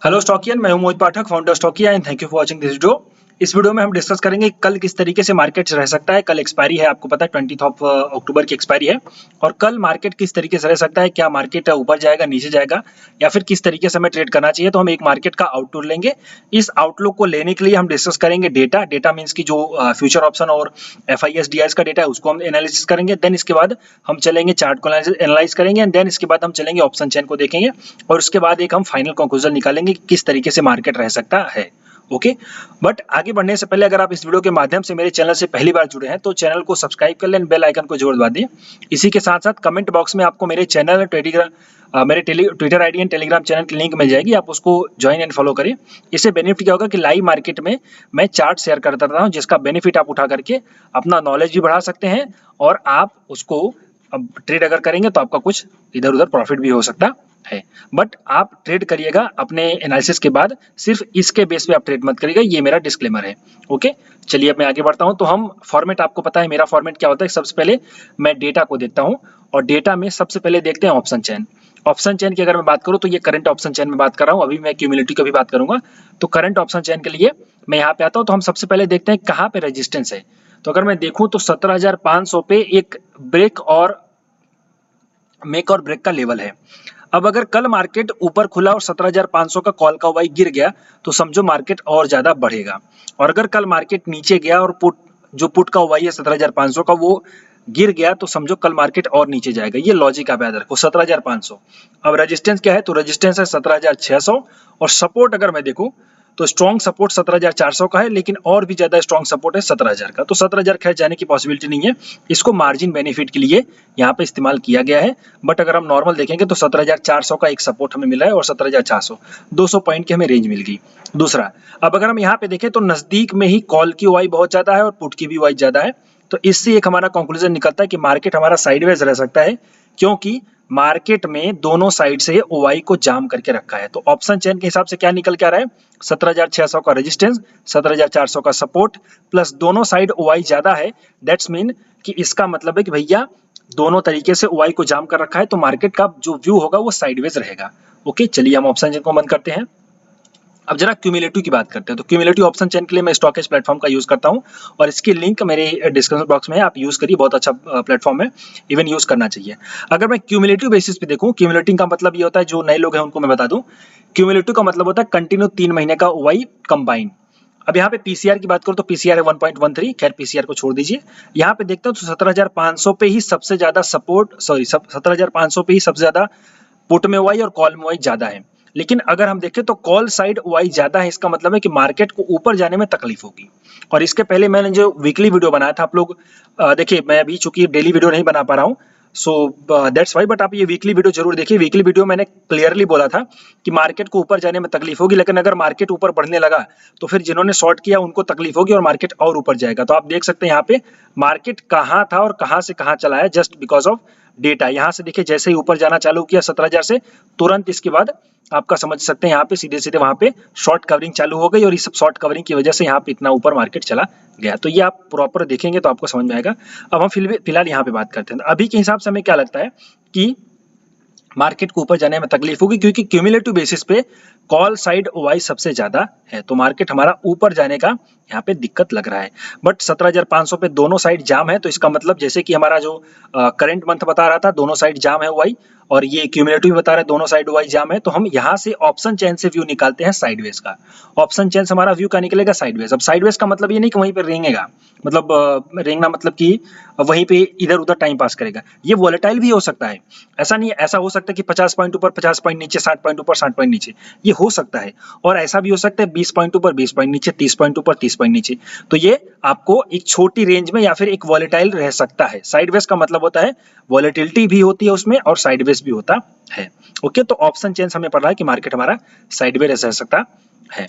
Hello Stockian, मैं हूं Mohit Pathak, founder Stockia and thank you for watching this video. इस video में हम डिस्कस करेंगे कल किस तरीके से मार्केट रह सकता है। कल एक्सपायरी है, आपको पता है 20 अक्टूबर की एक्सपायरी है। और कल मार्केट किस तरीके से रह सकता है, क्या मार्केट ऊपर जाएगा, नीचे जाएगा, या फिर किस तरीके से हमें ट्रेड करना चाहिए। तो हम एक मार्केट का आउटलुक लेंगे। इस आउटलुक को लेने के लिए हम डिस्कस करेंगे डेटा मीन्स की जो फ्यूचर ऑप्शन और FIS DIs का डेटा है उसको हम एनालिसिस करेंगे। देन इसके बाद हम चलेंगे चार्ट को एनालाइज करेंगे एंड देन इसके बाद हम चलेंगे ऑप्शन चेन को देखेंगे और उसके बाद एक हम फाइनल कंक्लूजन निकालेंगे कि किस तरीके से मार्केट रह सकता है। ओके, बट आगे बढ़ने से पहले अगर आप इस वीडियो के माध्यम से मेरे चैनल से पहली बार जुड़े हैं तो चैनल को सब्सक्राइब कर लें, बेल आइकन को जरूर दबा दें। इसी के साथ साथ कमेंट बॉक्स में आपको मेरे चैनल मेरे Twitter ID and Telegram channel की लिंक मिल जाएगी, आप उसको ज्वाइन एंड फॉलो करें। इससे बेनिफिट क्या होगा कि लाइव मार्केट में मैं चार्ट शेयर करता रहता हूँ, जिसका बेनिफिट आप उठा करके अपना नॉलेज भी बढ़ा सकते हैं और आप उसको अब ट्रेड अगर करेंगे तो आपका कुछ इधर उधर प्रॉफिट भी हो सकता है। बट आप ट्रेड करिएगा अपने एनालिसिस के बाद, सिर्फ इसके बेस पे आप ट्रेड मत करिएगा, ये मेरा डिस्क्लेमर है। ओके, चलिए अब मैं आगे बढ़ता हूँ। तो हम फॉर्मेट, आपको पता है मेरा फॉर्मेट क्या होता है। सबसे पहले मैं डेटा को देखता हूँ और डेटा में सबसे पहले देखते हैं ऑप्शन चेन। ऑप्शन चेन की अगर मैं बात करूँ तो ये करंट ऑप्शन चेन में बात कर रहा हूँ, अभी मैं क्यूमुलेटिव की भी बात करूंगा। तो करंट ऑप्शन चेन के लिए मैं यहाँ पे आता हूँ। तो हम सबसे पहले देखते हैं कहाँ पे रेजिस्टेंस है। तो अगर मैं देखूं तो 17,500 पे एक ब्रेक और मेक और ब्रेक का लेवल है। अब अगर कल मार्केट ऊपर खुला और 17,500 का कॉल का वाई गिर गया तो समझो मार्केट और ज्यादा बढ़ेगा। और अगर कल मार्केट नीचे गया और पुट का वाई है 17,500 का वो गिर गया तो समझो कल मार्केट और नीचे जाएगा। ये लॉजिक आप याद रखो, 17,500। अब रेजिस्टेंस क्या है, तो रेजिस्टेंस है 17,600 और सपोर्ट अगर मैं देखूं तो स्ट्रॉन्ग सपोर्ट 17,400 का है, लेकिन और भी ज्यादा स्ट्रॉन्ग सपोर्ट है 17,000 का। तो 17,000 खैर जाने की पॉसिबिलिटी नहीं है, इसको मार्जिन बेनिफिट के लिए यहाँ पे इस्तेमाल किया गया है। बट अगर हम नॉर्मल देखेंगे तो 17,400 का एक सपोर्ट हमें मिला है और 17,400 200 पॉइंट की हमें रेंज मिल गई। दूसरा, अब अगर हम यहाँ पे देखें तो नजदीक में ही कॉल की वाई बहुत ज्यादा है और पुट की भी वाई ज्यादा है। तो इससे एक हमारा कंक्लूजन निकलता है कि मार्केट हमारा साइडवेज रह सकता है, क्योंकि मार्केट में दोनों साइड से ओवाई को जाम करके रखा है। तो ऑप्शन चेन के हिसाब से क्या निकल के आ रहा है, 17,600 का रेजिस्टेंस, 17,400 का सपोर्ट, प्लस दोनों साइड ओवाई ज्यादा है। दैट्स मीन कि इसका मतलब है कि भैया दोनों तरीके से ओवाई को जाम कर रखा है, तो मार्केट का जो व्यू होगा वो साइडवेज रहेगा। ओके, चलिए हम ऑप्शन चेन को बंद करते हैं। अब जरा क्यूमुलेटिव की बात करते हैं। तो क्यूमुलेटिव ऑप्शन चेन के लिए मैं स्टॉकेज प्लेटफॉर्म का यूज करता हूं और इसकी लिंक मेरे डिस्क्रिप्शन बॉक्स में है, आप यूज करिए, बहुत अच्छा प्लेटफॉर्म है, इवन यूज करना चाहिए। अगर मैं क्यूमुलेटिव बेसिस पे देखूं, क्यूमुलेटिव का मतलब ये होता है, जो नए लोग हैं उनको मैं बता दूं, क्यूमुलेटिव का मतलब होता है कंटिन्यू 3 महीने का ओवाई कंबाइन। अब यहाँ पे पीसीआर की बात करूं तो पीसीआर है 1.13, खैर पीसीआर को छोड़ दीजिए। यहाँ पे देखता हूं तो 17,500 पे ही सबसे ज्यादा सपोर्ट, 17,500 पे ही सबसे ज्यादा पुट में ओवाई और कॉल में ओवाई ज्यादा है। लेकिन अगर हम देखें तो कॉल साइड ओवाई ज्यादा है, इसका मतलब है कि मार्केट को ऊपर जाने में तकलीफ होगी। और इसके पहले मैंने जो वीकली वीडियो बनाया था, आप लोग देखिए, मैं अभी चूंकि डेली वीडियो नहीं बना पा रहा हूँ, सो दैट्स वाई, बट आप ये वीकली वीडियो जरूर देखिए। वीकली वीडियो मैंने क्लियरली बोला था कि मार्केट को ऊपर जाने में तकलीफ होगी, लेकिन अगर मार्केट ऊपर बढ़ने लगा तो फिर जिन्होंने शॉर्ट किया उनको तकलीफ होगी और मार्केट और ऊपर जाएगा। तो आप देख सकते हैं यहाँ पे मार्केट कहाँ था और कहाँ से कहाँ चला है, जस्ट बिकॉज ऑफ डेटा। यहाँ से देखिए जैसे ही ऊपर जाना चालू किया 17,000 से, तुरंत इसके बाद आपका समझ सकते हैं यहाँ पे सीधे सीधे वहां पे शॉर्ट कवरिंग चालू हो गई और इस सब शॉर्ट कवरिंग की वजह से यहाँ पे इतना ऊपर मार्केट चला गया। तो ये आप प्रॉपर देखेंगे तो आपको समझ में आएगा। अब हम फिलहाल यहाँ पे बात करते हैं। अभी के हिसाब से हमें क्या लगता है कि मार्केट को ऊपर जाने में तकलीफ होगी, क्योंकि क्यूमुलेटिव बेसिस पे कॉल साइड ओवाई सबसे ज्यादा है, तो मार्केट हमारा ऊपर जाने का यहाँ पे दिक्कत लग रहा है। बट 17,500 पे दोनों साइड जाम है, तो इसका मतलब जैसे कि हमारा जो करंट मंथ बता रहा था दोनों साइड जाम है ओवाई, और ये क्यूमुलेटिव बता रहा है दोनों साइड ओवाई जाम है, तो हम यहाँ से ऑप्शन चेन से व्यू निकालते हैं साइडवेज का। ऑप्शन चेन से हमारा व्यू क्या निकलेगा, साइडवेज। अब साइडवेज का मतलब ये नहीं कि वहीं पे रेंगेगा, मतलब रेंगना मतलब कि वहीं पे इधर उधर टाइम पास करेगा, ये वोलेटाइल भी हो सकता है। ऐसा नहीं है, ऐसा हो सकता है कि 50 पॉइंट ऊपर 50 पॉइंट नीचे, 60 पॉइंट ऊपर 60 पॉइंट नीचे, ये हो सकता है। और ऐसा भी हो सकता है 20 पॉइंट ऊपर 20 पॉइंट नीचे, 30 पॉइंट ऊपर 30 पॉइंट नीचे। तो ये आपको एक छोटी रेंज में या फिर एक वॉलेटाइल रह सकता है। साइडवेज का मतलब होता है वॉलेटिलिटी भी होती है उसमें और साइडवेज भी होता है। ओके, तो ऑप्शन चेंज हमें पड़ रहा है कि मार्केट हमारा साइडवेज रह सकता है।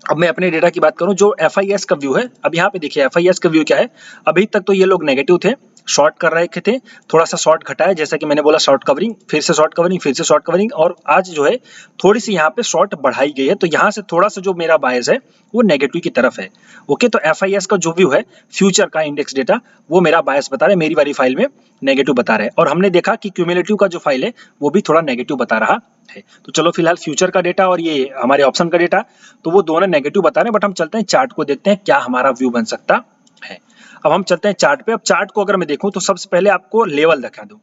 अब मैं अपने डेटा की बात करूं, जो FIS का व्यू है, अब यहाँ पे देखिए FIS का व्यू क्या है। अभी तक तो ये लोग नेगेटिव थे, शॉर्ट कर रहे थे, थोड़ा सा शॉर्ट घटा है, जैसा कि मैंने बोला शॉर्ट कवरिंग, फिर से शॉर्ट कवरिंग, फिर से शॉर्ट कवरिंग, और आज जो है थोड़ी सी यहाँ पे शॉर्ट बढ़ाई गई है। तो यहाँ से थोड़ा सा जो मेरा बायस है वो नेगेटिव की तरफ है। ओके, तो FIS का जो व्यू है फ्यूचर का इंडेक्स डेटा, वो मेरा बायस बता रहा है, मेरी वाली फाइल में नेगेटिव बता रहा है। और हमने देखा कि क्यूमुलेटिव का जो फाइल है वो भी थोड़ा नेगेटिव बता रहा है। तो चलो फिलहाल फ्यूचर का डेटा और ये हमारे ऑप्शन का डेटा, तो वो दोनों नेगेटिव बता रहे हैं, बट हम चलते हैं चार्ट को देखते हैं क्या हमारा व्यू बन सकता है। अब हम चलते हैं चार्ट पे। अब चार्ट को अगर मैं देखूं तो सबसे पहले आपको लेवल दिखा दूं।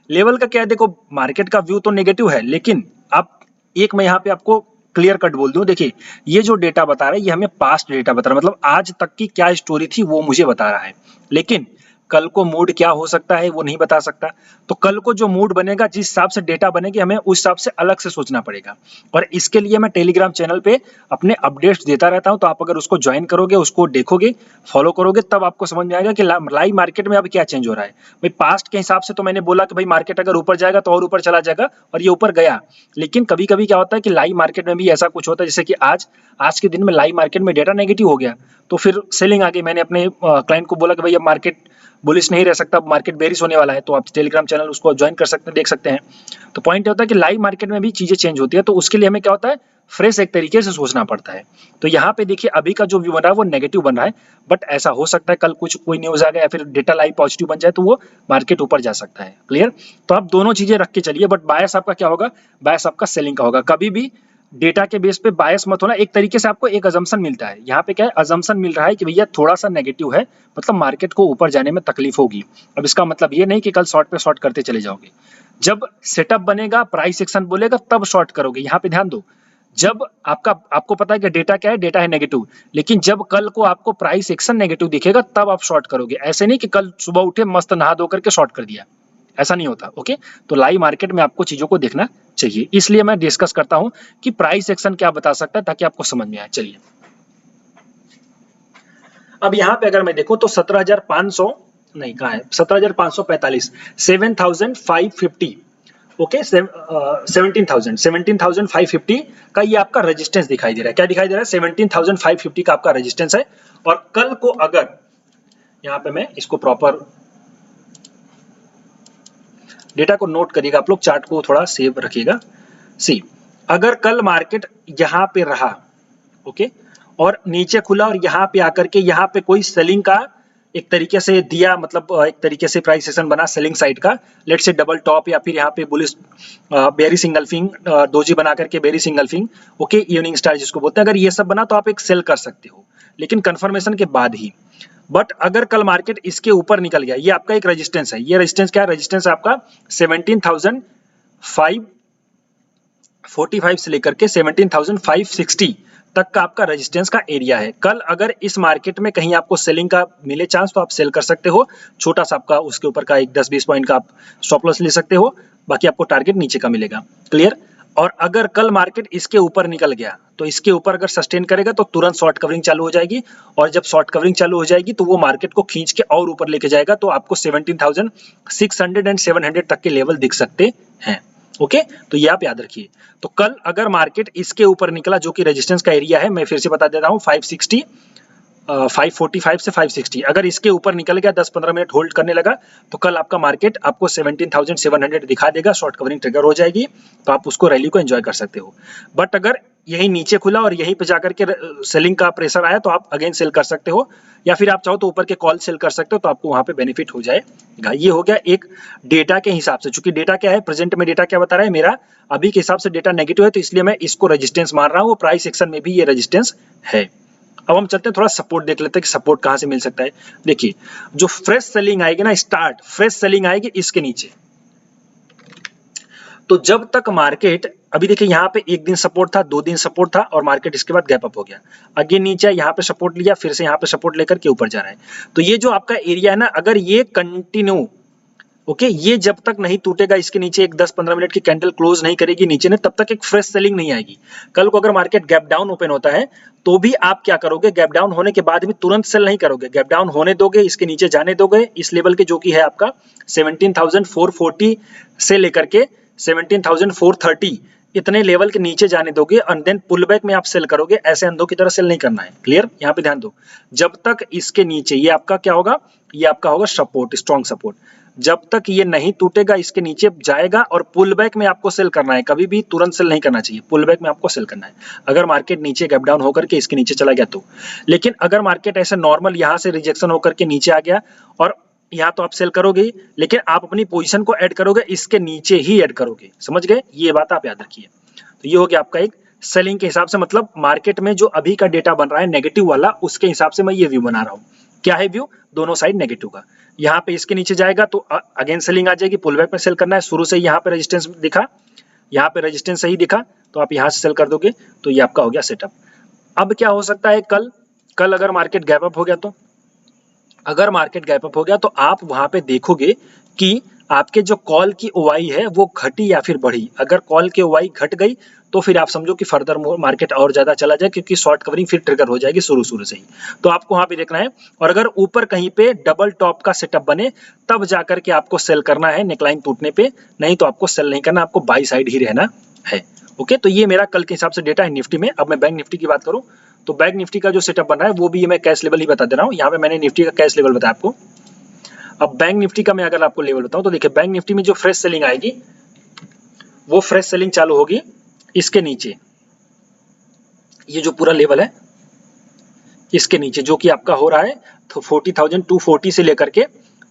लेवल का क्या है, देखो मार्केट का व्यू तो नेगेटिव है, लेकिन आप एक मैं यहाँ पे आपको क्लियर कट बोल दूं, देखिए ये जो डेटा बता रहा है ये हमें पास्ट डेटा बता रहा है, मतलब आज तक की क्या स्टोरी थी वो मुझे बता रहा है, लेकिन कल को मूड क्या हो सकता है वो नहीं बता सकता। तो कल को जो मूड बनेगा, जिस हिसाब से डेटा बनेगी, हमें उस हिसाब से अलग से सोचना पड़ेगा। और इसके लिए मैं टेलीग्राम चैनल पे अपने अपडेट्स देता रहता हूं, तो आप अगर उसको ज्वाइन करोगे, उसको देखोगे, फॉलो करोगे, तब आपको समझ में आएगा कि लाइव मार्केट में अब क्या चेंज हो रहा है। भाई पास्ट के हिसाब से तो मैंने बोला कि भाई मार्केट अगर ऊपर जाएगा तो और ऊपर चला जाएगा, और ये ऊपर गया, लेकिन कभी कभी क्या होता है कि लाइव मार्केट में भी ऐसा कुछ होता है, जैसे कि आज के दिन में लाइव मार्केट में डेटा नेगेटिव हो गया तो फिर सेलिंग आ गई। मैंने अपने क्लाइंट को बोला कि भाई अब मार्केट बुलिश नहीं रह सकता, मार्केट बेरिश होने वाला है, तो आप टेलीग्राम चैनल उसको ज्वाइन कर सकते हैं, देख सकते हैं। तो पॉइंट होता है कि लाइव मार्केट में भी चीजें चेंज होती है, तो उसके लिए हमें क्या होता है, फ्रेश एक तरीके से सोचना पड़ता है। तो यहाँ पे देखिए अभी का जो व्यू बन रहा है वो नेगेटिव बन रहा है, बट ऐसा हो सकता है कल कुछ कोई न्यूज आ गया या फिर डेटा लाइव पॉजिटिव बन जाए तो वो मार्केट ऊपर जा सकता है। क्लियर? तो आप दोनों चीजें रख के चलिए, बट बायस आपका क्या होगा, बायस आपका सेलिंग का होगा। कभी भी डेटा के बेस पे बायस मत होना। एक तरीके से आपको एक अजम्पशन मिलता है, यहाँ पे क्या है, अजम्पशन मिल रहा है कि भैया थोड़ा सा नेगेटिव है, मतलब मार्केट को ऊपर जाने में तकलीफ होगी। अब इसका मतलब ये नहीं कि कल शॉर्ट पे शॉर्ट करते चले जाओगे। जब सेटअप बनेगा, प्राइस एक्शन बोलेगा, तब शॉर्ट करोगे। यहाँ पे ध्यान दो, जब आपको पता है कि डेटा क्या है, डेटा है नेगेटिव, लेकिन जब कल को आपको प्राइस एक्शन नेगेटिव दिखेगा तब आप शॉर्ट करोगे। ऐसे नहीं कि कल सुबह उठे मस्त नहा धो करके शॉर्ट कर दिया, ऐसा नहीं होता। ओके, तो लाइव मार्केट में आपको चीजों को देखना चाहिए, इसलिए मैं डिस्कस करता हूं कि प्राइस एक्शन क्या बता सकता है, ताकि आपको समझ में आए। चलिए अब यहाँ पे अगर मैं देखूं तो 17,500 नहीं, कहाँ है, 17,545, 7,550, ओके, 17,550 का ये आपका रेजिस्टेंस दिखाई दे रहा है। क्या दिखाई दे रहा है? 17,550 का आपका रेजिस्टेंस है। और कल को अगर, यहाँ पे मैं इसको प्रॉपर डेटा को नोट करिएगा, आप लोग चार्ट को थोड़ा सेव रखिएगा। सी, अगर कल मार्केट यहाँ पे रहा, ओके, और नीचे खुला और यहाँ पे आकर के यहाँ पे कोई सेलिंग का एक तरीके से दिया, मतलब एक तरीके से प्राइस सेशन बना सेलिंग साइड का, लेट्स से डबल टॉप या फिर यहाँ पे बुलिश बेरी सिंगल फिंग, डोजी बना करके बेरी सिंगल फिंग, ओके, इवनिंग स्टार जिसको बोलते हैं, अगर ये सब बना तो आप एक सेल कर सकते हो, लेकिन कंफर्मेशन के बाद ही। बट अगर कल मार्केट इसके ऊपर निकल गया, ये आपका एक रेजिस्टेंस है, ये रेजिस्टेंस क्या है, रेजिस्टेंस आपका 17,545 से लेकर के 17,560 तक का आपका रेजिस्टेंस का एरिया है। कल अगर इस मार्केट में कहीं आपको सेलिंग का मिले चांस तो आप सेल कर सकते हो, छोटा सा आपका उसके ऊपर का एक 10-20 पॉइंट का आप स्टॉप लॉस ले सकते हो, बाकी आपको टारगेट नीचे का मिलेगा। क्लियर? और अगर कल मार्केट इसके ऊपर निकल गया तो इसके ऊपर अगर सस्टेन करेगा तो तुरंत शॉर्ट कवरिंग चालू हो जाएगी, और जब शॉर्ट कवरिंग चालू हो जाएगी तो वो मार्केट को खींच के और ऊपर लेके जाएगा, तो आपको 17,600 एंड 700 तक के लेवल दिख सकते हैं। ओके, तो ये आप याद रखिए। तो कल अगर मार्केट इसके ऊपर निकला, जो कि रेजिस्टेंस का एरिया है, मैं फिर से बता देता हूँ, 560, 545 से 560, अगर इसके ऊपर निकल गया, 10-15 मिनट होल्ड करने लगा, तो कल आपका मार्केट आपको 17,700 दिखा देगा, शॉर्ट कवरिंग ट्रिगर हो जाएगी, तो आप उसको रैली को एंजॉय कर सकते हो। बट अगर यही नीचे खुला और यहीं पे जाकर के सेलिंग का प्रेशर आया तो आप अगेन सेल कर सकते हो, या फिर आप चाहो तो ऊपर के कॉल सेल कर सकते हो, तो आपको वहां पे बेनिफिट हो जाएगा। ये हो गया एक डेटा के हिसाब से, चूंकि डेटा क्या है, प्रेजेंट में डेटा क्या बता रहा है, मेरा अभी के हिसाब से डेटा नेगेटिव है, तो इसलिए मैं इसको रेजिस्टेंस मान रहा हूँ। प्राइस एक्शन में भी ये रेजिस्टेंस है। अब हम चलते हैं थोड़ा सपोर्ट देख लेते हैं कि सपोर्ट कहां से मिल सकता है। देखिए जो फ्रेश सेलिंग आएगी ना, स्टार्ट फ्रेश सेलिंग आएगी इसके नीचे, तो जब तक मार्केट, अभी देखिए यहाँ पे एक दिन सपोर्ट था, 2 दिन सपोर्ट था, और मार्केट इसके बाद गैप अप हो गया, अगेन नीचे यहाँ पे सपोर्ट लिया, फिर से यहाँ पे सपोर्ट लेकर के ऊपर जा रहा है। तो ये जो आपका एरिया है ना, अगर ये कंटिन्यू, ओके, ये जब तक नहीं टूटेगा, इसके नीचे एक 10-15 मिनट की कैंडल क्लोज नहीं करेगी नीचे ने, तब तक एक फ्रेश सेलिंग नहीं आएगी। कल को अगर मार्केट गैप डाउन ओपन होता है तो भी आप क्या करोगे, गैप डाउन होने के बाद भी तुरंत सेल नहीं करोगे, गैप डाउन होने दोगे, इसके नीचे जाने दोगे, इस लेवल के जो कि है आपका 17,440 से लेकर के 17,430, इतने लेवल के नीचे जाने दोगे, एंड देन पुल बैक में आप सेल करोगे। ऐसे अंधों की तरह सेल नहीं करना है। क्लियर? यहाँ पे ध्यान दो, जब तक इसके नीचे, ये आपका क्या होगा, ये आपका होगा सपोर्ट, स्ट्रॉन्ग सपोर्ट, जब तक ये नहीं टूटेगा इसके नीचे जाएगा, और पुल बैक में आपको सेल करना है। कभी भी तुरंत सेल नहीं करना चाहिए, पुल बैक में आपको सेल करना है, अगर मार्केट नीचे गैप डाउन होकर के इसके नीचे चला गया तो। लेकिन अगर मार्केट ऐसे नॉर्मल यहाँ से रिजेक्शन होकर के नीचे आ गया और यहाँ तो आप सेल करोगे, लेकिन आप अपनी पोजीशन को ऐड करोगे इसके नीचे ही ऐड करोगे, समझ गए, ये बात आप याद रखिए। तो ये हो गया आपका एक सेलिंग के हिसाब से, मतलब मार्केट में जो अभी का डेटा बन रहा है नेगेटिव वाला, उसके हिसाब से मैं ये व्यू बना रहा हूँ। क्या है व्यू? दोनों साइड नेगेटिव का। यहाँ पे इसके नीचे जाएगा तो अगेन सेलिंग आ जाएगी, पुल बैक में सेल करना है, शुरू से यहाँ पे रेजिस्टेंस दिखा, यहाँ पे रेजिस्टेंस सही दिखा तो आप यहाँ से सेल कर दोगे, तो ये आपका हो गया सेटअप। अब क्या हो सकता है, कल अगर मार्केट गैप अप हो गया, तो अगर मार्केट गैप अप हो गया तो आप वहां पे देखोगे कि आपके जो कॉल की ओआई है वो घटी या फिर बढ़ी। अगर कॉल की ओआई घट गई तो फिर आप समझो कि फर्दर मार्केट और ज्यादा चला जाए, क्योंकि शॉर्ट कवरिंग फिर ट्रिगर हो जाएगी शुरू से ही। तो आपको वहां पे देखना है, और अगर ऊपर कहीं पे डबल टॉप का सेटअप बने तब जाकर के आपको सेल करना है नेकलाइन टूटने पे, नहीं तो आपको सेल नहीं करना, आपको बाई साइड ही रहना है। ओके, तो ये मेरा कल के हिसाब से डेटा है निफ्टी में। अब मैं बैंक निफ्टी की बात करूं तो बैंक निफ्टी का जो सेटअप बन रहा है वो भी मैं कैश लेवल ही बता दे रहा हूँ। यहाँ पे मैंने निफ्टी का कैश लेवल बताया आपको। अब बैंक निफ्टी का मैं अगर आपको लेवल बताऊं तो देखिए, बैंक निफ्टी में जो फ्रेश सेलिंग आएगी वो फ्रेश सेलिंग चालू होगी इसके नीचे, ये जो पूरा लेवल है इसके नीचे, जो कि आपका हो रहा है तो 40,240 से लेकर के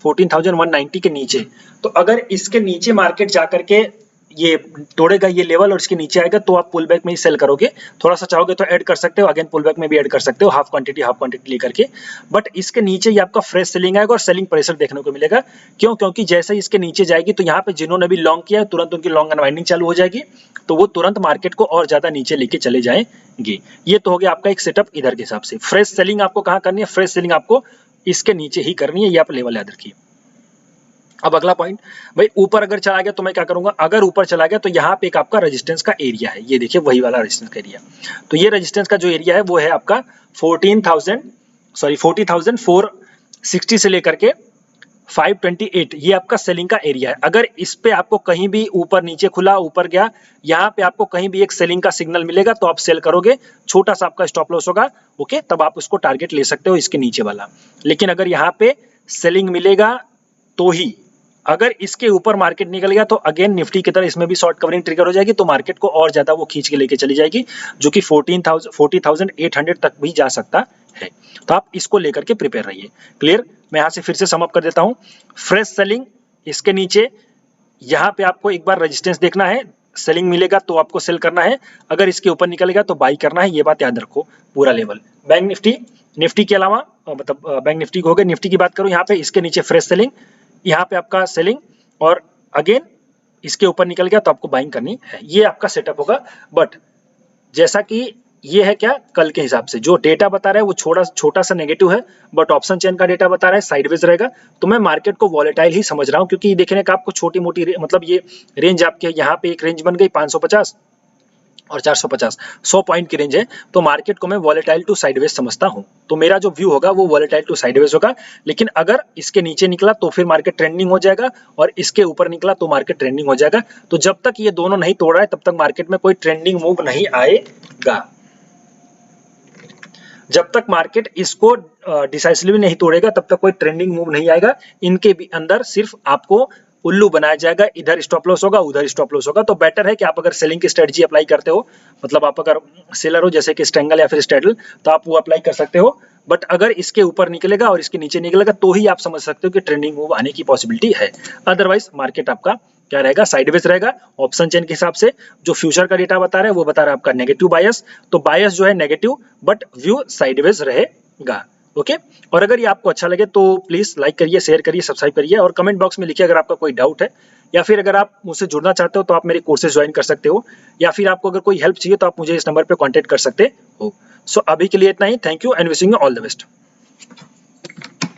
14,190 के नीचे। तो अगर इसके नीचे मार्केट जाकर के ये तोड़ेगा ये लेवल और इसके नीचे आएगा तो आप पुल बैक में ही सेल करोगे। थोड़ा सा चाहोगे तो ऐड कर सकते हो, अगेन पुल बैक में भी ऐड कर सकते हो, हाफ क्वांटिटी लेकर के। बट इसके नीचे ये आपका फ्रेश सेलिंग आएगा और सेलिंग प्रेशर देखने को मिलेगा। क्यों? क्योंकि जैसे ही इसके नीचे जाएगी तो यहाँ पे जिन्होंने भी लॉन्ग किया है तुरंत उनकी लॉन्ग अनवाइंडिंग चालू हो जाएगी, तो वो तुरंत मार्केट को और ज्यादा नीचे लेके चले जाएंगे। ये तो हो गया आपका एक सेटअप इधर के हिसाब से। फ्रेश सेलिंग आपको कहाँ करनी है? फ्रेश सेलिंग आपको इसके नीचे ही करनी है, ये आप लेवल याद रखिए। अब अगला पॉइंट, भाई ऊपर अगर चला गया तो मैं क्या करूंगा? अगर ऊपर चला गया तो यहाँ पे एक आपका रेजिस्टेंस का एरिया है, ये देखिए वही वाला रेजिस्टेंस का एरिया। तो ये रेजिस्टेंस का जो एरिया है वो है आपका 40,460 से लेकर के 528, ये आपका सेलिंग का एरिया है। अगर इस पे आपको कहीं भी ऊपर नीचे खुला, ऊपर गया, यहाँ पे आपको कहीं भी एक सेलिंग का सिग्नल मिलेगा तो आप सेल करोगे, छोटा सा आपका स्टॉप लॉस होगा। ओके, तब आप उसको टारगेट ले सकते हो इसके नीचे वाला। लेकिन अगर यहाँ पे सेलिंग मिलेगा तो ही, अगर इसके ऊपर मार्केट निकल गया तो अगेन निफ्टी की तरह इसमें भी शॉर्ट कवरिंग ट्रिगर हो जाएगी, तो मार्केट को और ज्यादा वो खींच के लेके चली जाएगी, जो कि 40,800 तक भी जा सकता है। तो आप इसको लेकर के प्रिपेयर रहिए। क्लियर? मैं यहाँ से फिर से सम अप कर देता हूँ। फ्रेश सेलिंग इसके नीचे, यहाँ पे आपको एक बार रेजिस्टेंस देखना है, सेलिंग मिलेगा तो आपको सेल करना है, अगर इसके ऊपर निकलेगा तो बाई करना है, ये बात याद रखो पूरा लेवल। बैंक निफ्टी के अलावा मतलब बैंक निफ्टी हो गए, निफ्टी की बात करूँ यहाँ पे इसके नीचे फ्रेश सेलिंग, यहाँ पे आपका सेलिंग, और अगेन इसके ऊपर निकल गया तो आपको बाइंग करनी है, ये आपका सेटअप होगा। बट जैसा कि ये है क्या, कल के हिसाब से जो डेटा बता रहा है वो छोटा सा नेगेटिव है, बट ऑप्शन चेन का डेटा बता रहा है साइडवेज रहेगा, तो मैं मार्केट को वॉलेटाइल ही समझ रहा हूँ, क्योंकि देखने का आपको छोटी मोटी मतलब ये रेंज आपके यहाँ पे एक रेंज बन गई 550 और 450, 100 पॉइंट की रेंज है, तो मार्केट को मैं वॉलेटाइल टू साइडवेज समझता हूं। तो मेरा जो व्यू होगा वो वॉलेटाइल टू साइडवेज होगा। लेकिन अगर इसके नीचे निकला तो फिर मार्केट ट्रेंडिंग हो जाएगा, और इसके ऊपर निकला तो मार्केट ट्रेंडिंग हो जाएगा। तो जब तक ये दोनों नहीं तोड़ रहा है तब तक मार्केट में कोई ट्रेंडिंग मूव नहीं आएगा। जब तक मार्केट इसको डिसाइसिवली नहीं तोड़ेगा तब तक कोई ट्रेंडिंग मूव नहीं आएगा। इनके भी अंदर सिर्फ आपको उल्लू बनाया जाएगा, इधर स्टॉप लॉस होगा, उधर स्टॉप लॉस होगा। तो बेटर है कि आप अगर सेलिंग की स्ट्रेटजी अप्लाई करते हो, मतलब आप अगर सेलर हो जैसे कि स्ट्रेंगल या फिर स्ट्रेडल, तो आप वो अप्लाई कर सकते हो। बट अगर इसके ऊपर निकलेगा और इसके नीचे निकलेगा तो ही आप समझ सकते हो कि ट्रेंडिंग मूव आने की पॉसिबिलिटी है। अदरवाइज मार्केट आपका क्या रहेगा? साइडवेज रहेगा। ऑप्शन चेन के हिसाब से जो फ्यूचर का डेटा बता रहा है वो बता रहा है आपका नेगेटिव बायस, तो बायस जो है नेगेटिव, बट व्यू साइडवेज रहेगा। ओके, और अगर ये आपको अच्छा लगे तो प्लीज लाइक करिए, शेयर करिए, सब्सक्राइब करिए, और कमेंट बॉक्स में लिखिए अगर आपका कोई डाउट है, या फिर अगर आप मुझसे जुड़ना चाहते हो तो आप मेरे कोर्सेज ज्वाइन कर सकते हो, या फिर आपको अगर कोई हेल्प चाहिए तो आप मुझे इस नंबर पे कांटेक्ट कर सकते हो। सो अभी के लिए इतना ही। Thank you and wishing you all the best.